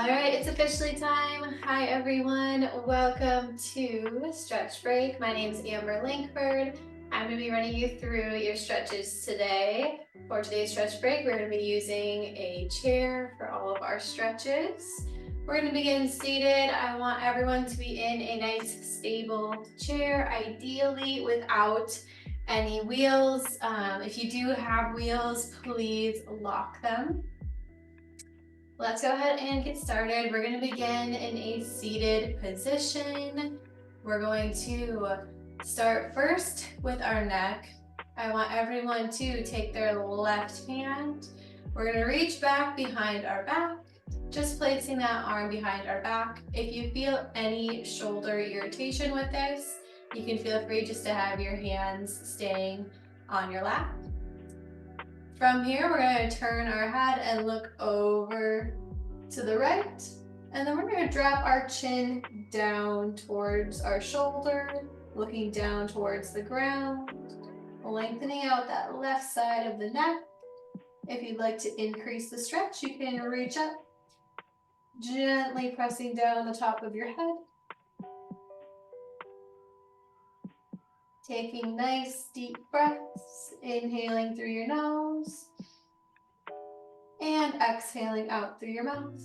All right, it's officially time. Hi, everyone. Welcome to Stretch Break. My name is Amber Lankford. I'm going to be running you through your stretches today. For today's stretch break, we're going to be using a chair for all of our stretches. We're going to begin seated. I want everyone to be in a nice, stable chair, ideally without any wheels. If you do have wheels, please lock them. Let's go ahead and get started. We're going to begin in a seated position. We're going to start first with our neck. I want everyone to take their left hand. We're going to reach back behind our back, just placing that arm behind our back. If you feel any shoulder irritation with this, you can feel free just to have your hands staying on your lap. From here, we're going to turn our head and look over to the right. And then we're going to drop our chin down towards our shoulder, looking down towards the ground, lengthening out that left side of the neck. If you'd like to increase the stretch, you can reach up, gently pressing down the top of your head. Taking nice deep breaths, inhaling through your nose and exhaling out through your mouth.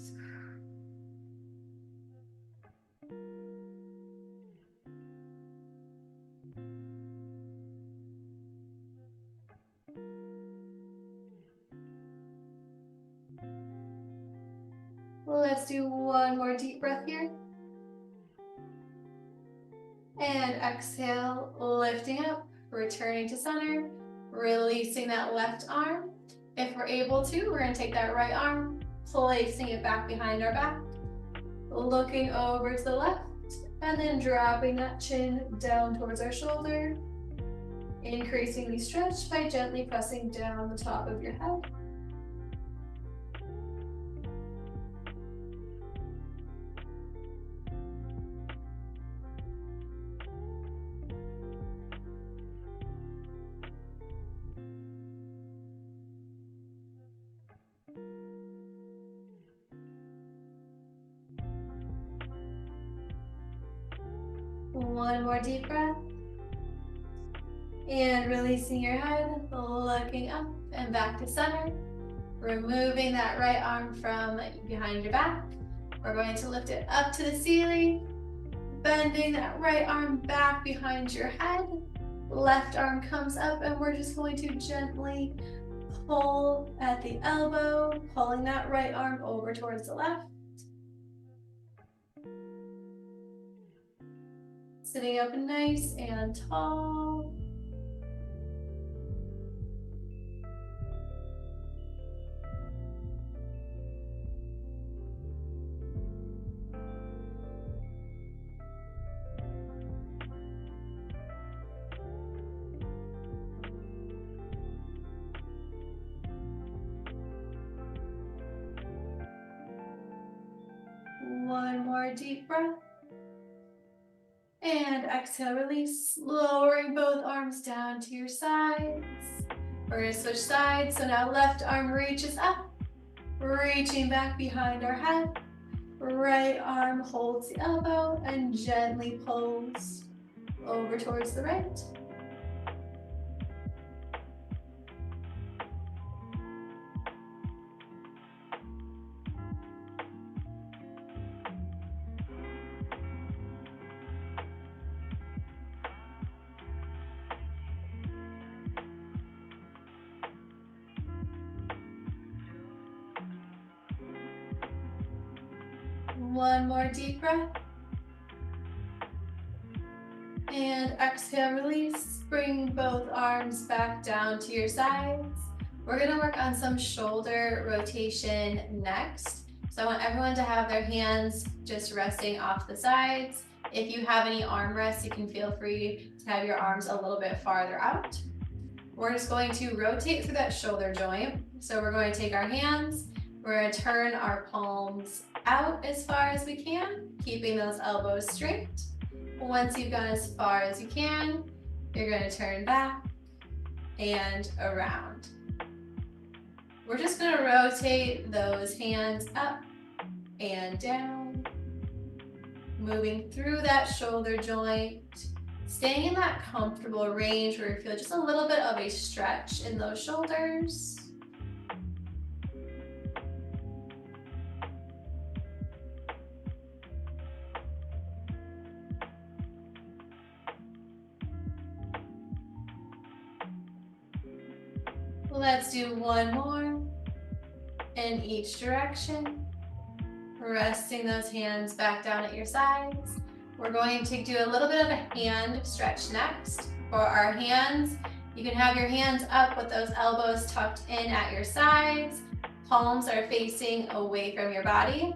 Let's do one more deep breath here. And exhale, lifting up, returning to center, releasing that left arm. If we're able to, we're going to take that right arm, placing it back behind our back, looking over to the left, and then dropping that chin down towards our shoulder, increasing the stretch by gently pressing down the top of your head. One more deep breath. And releasing your head, looking up and back to center. Removing that right arm from behind your back. We're going to lift it up to the ceiling, bending that right arm back behind your head. Left arm comes up and we're just going to gently pull at the elbow, pulling that right arm over towards the left. Sitting up nice and tall. One more deep breath. And exhale, release, lowering both arms down to your sides. We're going to switch sides. So now left arm reaches up, reaching back behind our head. Right arm holds the elbow and gently pulls over towards the right. One more deep breath. And exhale, release. Bring both arms back down to your sides. We're going to work on some shoulder rotation next. So I want everyone to have their hands just resting off the sides. If you have any arm rests, you can feel free to have your arms a little bit farther out. We're just going to rotate through that shoulder joint. So we're going to take our hands, we're going to turn our palms out as far as we can, keeping those elbows straight. Once you've gone as far as you can, you're going to turn back and around. We're just going to rotate those hands up and down. Moving through that shoulder joint, staying in that comfortable range where you feel just a little bit of a stretch in those shoulders. Let's do one more in each direction. Resting those hands back down at your sides. We're going to do a little bit of a hand stretch next. For our hands, you can have your hands up with those elbows tucked in at your sides. Palms are facing away from your body.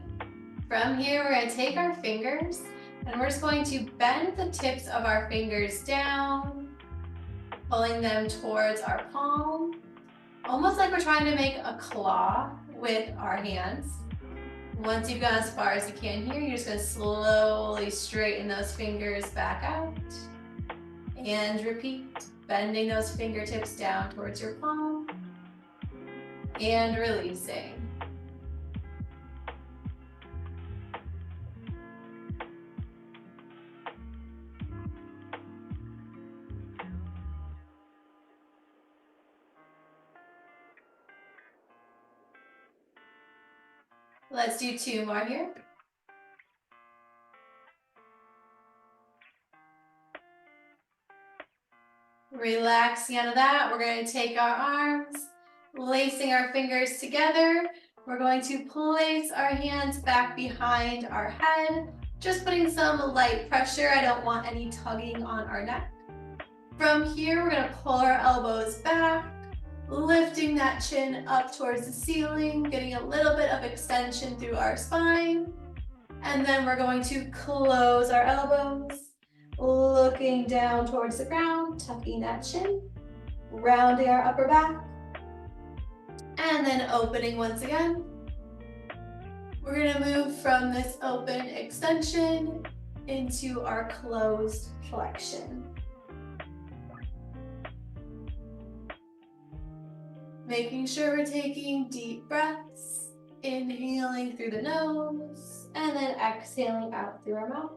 From here, we're going to take our fingers and we're just going to bend the tips of our fingers down, pulling them towards our palm, almost like we're trying to make a claw with our hands. Once you've gone as far as you can here, you're just going to slowly straighten those fingers back out. And repeat, bending those fingertips down towards your palm. And releasing. Let's do two more here. Relaxing out of that, we're going to take our arms, lacing our fingers together. We're going to place our hands back behind our head, just putting some light pressure. I don't want any tugging on our neck. From here, we're going to pull our elbows back, lifting that chin up towards the ceiling, getting a little bit of extension through our spine. And then we're going to close our elbows, looking down towards the ground, tucking that chin, rounding our upper back, and then opening once again. We're going to move from this open extension into our closed flexion. Making sure we're taking deep breaths, inhaling through the nose, and then exhaling out through our mouth.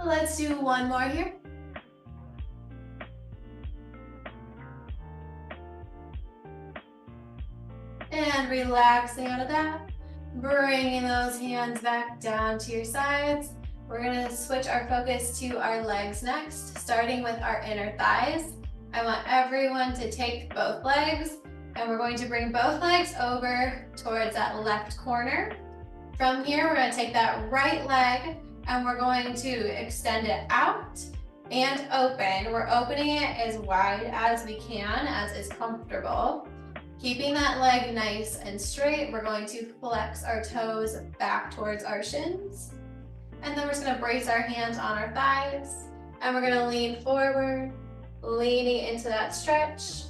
Let's do one more here. And relaxing out of that, bringing those hands back down to your sides. We're going to switch our focus to our legs next, starting with our inner thighs. I want everyone to take both legs, and we're going to bring both legs over towards that left corner. From here, we're going to take that right leg, and we're going to extend it out and open. We're opening it as wide as we can, as is comfortable. Keeping that leg nice and straight, we're going to flex our toes back towards our shins. And then we're just going to brace our hands on our thighs. And we're going to lean forward, leaning into that stretch,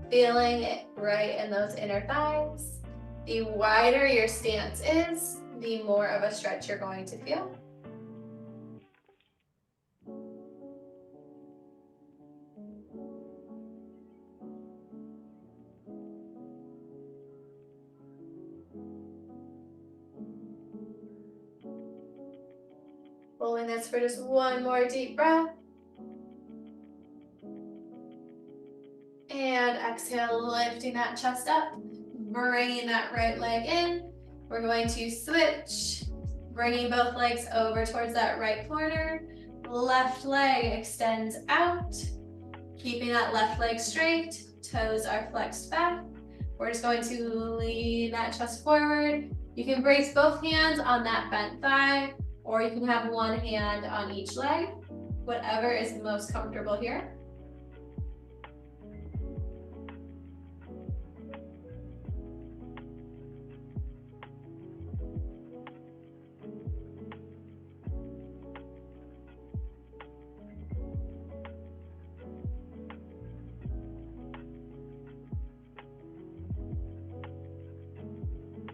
feeling it right in those inner thighs. The wider your stance is, the more of a stretch you're going to feel. Holding this for just one more deep breath. And exhale, lifting that chest up, bringing that right leg in. We're going to switch, bringing both legs over towards that right corner. Left leg extends out, keeping that left leg straight, toes are flexed back. We're just going to lean that chest forward. You can brace both hands on that bent thigh, or you can have one hand on each leg, whatever is most comfortable here.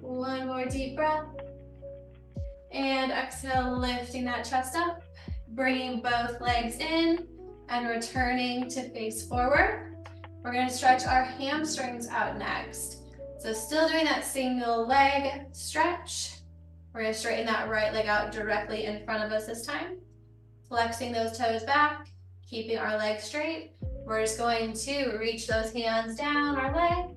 One more deep breath. And exhale, lifting that chest up, bringing both legs in and returning to face forward. We're going to stretch our hamstrings out next. So still doing that single leg stretch. We're going to straighten that right leg out directly in front of us this time. Flexing those toes back, keeping our legs straight. We're just going to reach those hands down our leg,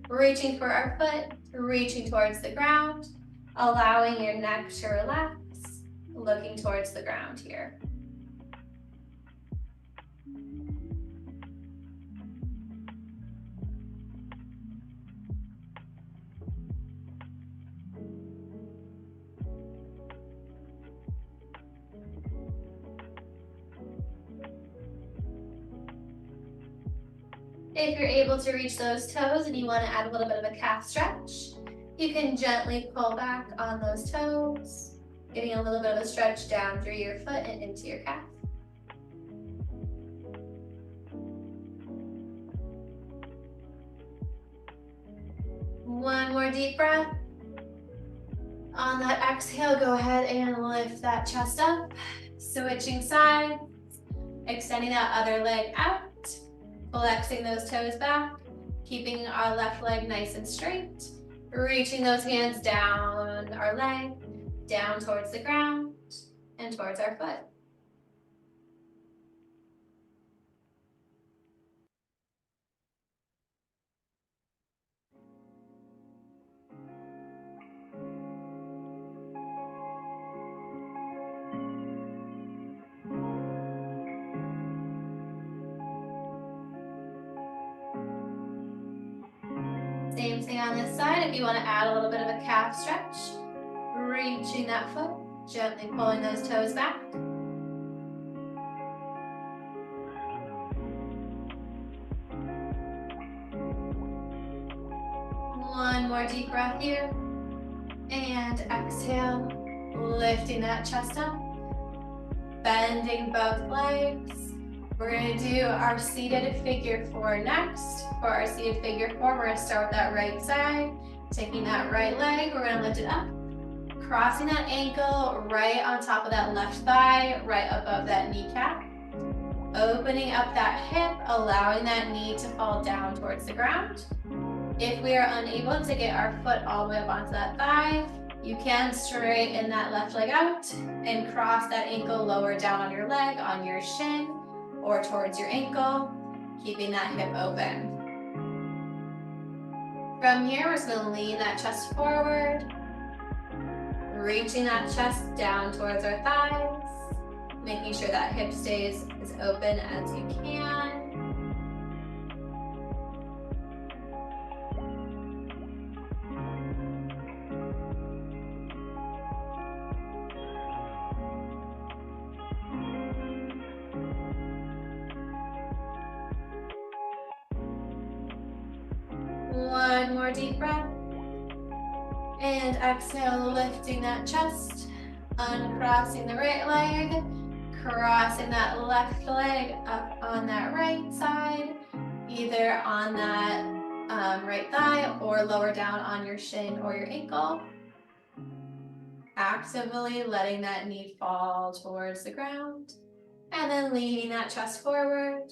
reaching for our foot, reaching towards the ground, allowing your neck to relax, looking towards the ground here. If you're able to reach those toes and you want to add a little bit of a calf stretch, you can gently pull back on those toes, getting a little bit of a stretch down through your foot and into your calf. One more deep breath. On that exhale, go ahead and lift that chest up. Switching sides, extending that other leg out, flexing those toes back, keeping our left leg nice and straight, reaching those hands down our leg, down towards the ground, and towards our foot. Same thing on this side. If you want to add a little bit of a calf stretch, reaching that foot, gently pulling those toes back. One more deep breath here. And exhale, lifting that chest up, bending both legs. We're going to do our seated figure four next. For our seated figure four, we're going to start with that right side. Taking that right leg, we're going to lift it up. Crossing that ankle right on top of that left thigh, right above that kneecap. Opening up that hip, allowing that knee to fall down towards the ground. If we are unable to get our foot all the way up onto that thigh, you can straighten that left leg out and cross that ankle lower down on your leg, on your shin, or towards your ankle, keeping that hip open. From here, we're just going to lean that chest forward, reaching that chest down towards our thighs, making sure that hip stays as open as you can. One more deep breath. And exhale, lifting that chest, uncrossing the right leg, crossing that left leg up on that right side, either on that right thigh or lower down on your shin or your ankle. Actively letting that knee fall towards the ground, and then leaning that chest forward.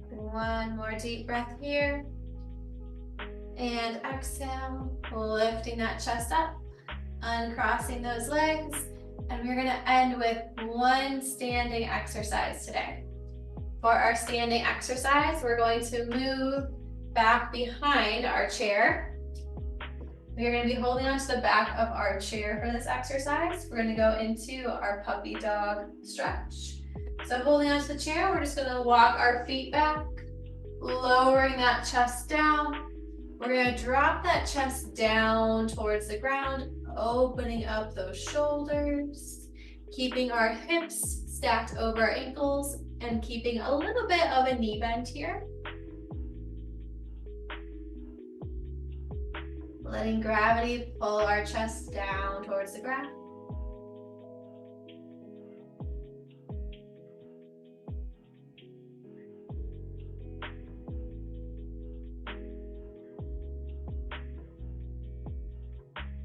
One more deep breath here. And exhale, lifting that chest up, uncrossing those legs. And we're gonna end with one standing exercise today. For our standing exercise, we're going to move back behind our chair. We're gonna be holding onto the back of our chair for this exercise. We're gonna go into our puppy dog stretch. So holding onto the chair, we're just gonna walk our feet back, lowering that chest down. We're gonna drop that chest down towards the ground, opening up those shoulders, keeping our hips stacked over our ankles, and keeping a little bit of a knee bend here. Letting gravity pull our chest down towards the ground.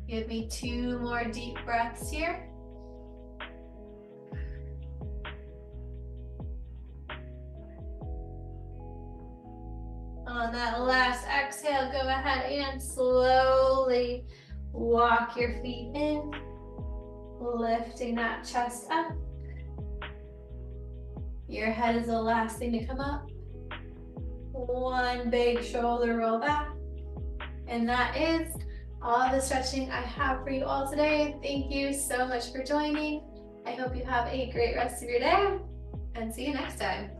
Give me 2 more deep breaths here. On that last exhale, go ahead and slowly walk your feet in, lifting that chest up. Your head is the last thing to come up. One big shoulder roll back. And that is all the stretching I have for you all today. Thank you so much for joining. I hope you have a great rest of your day and see you next time.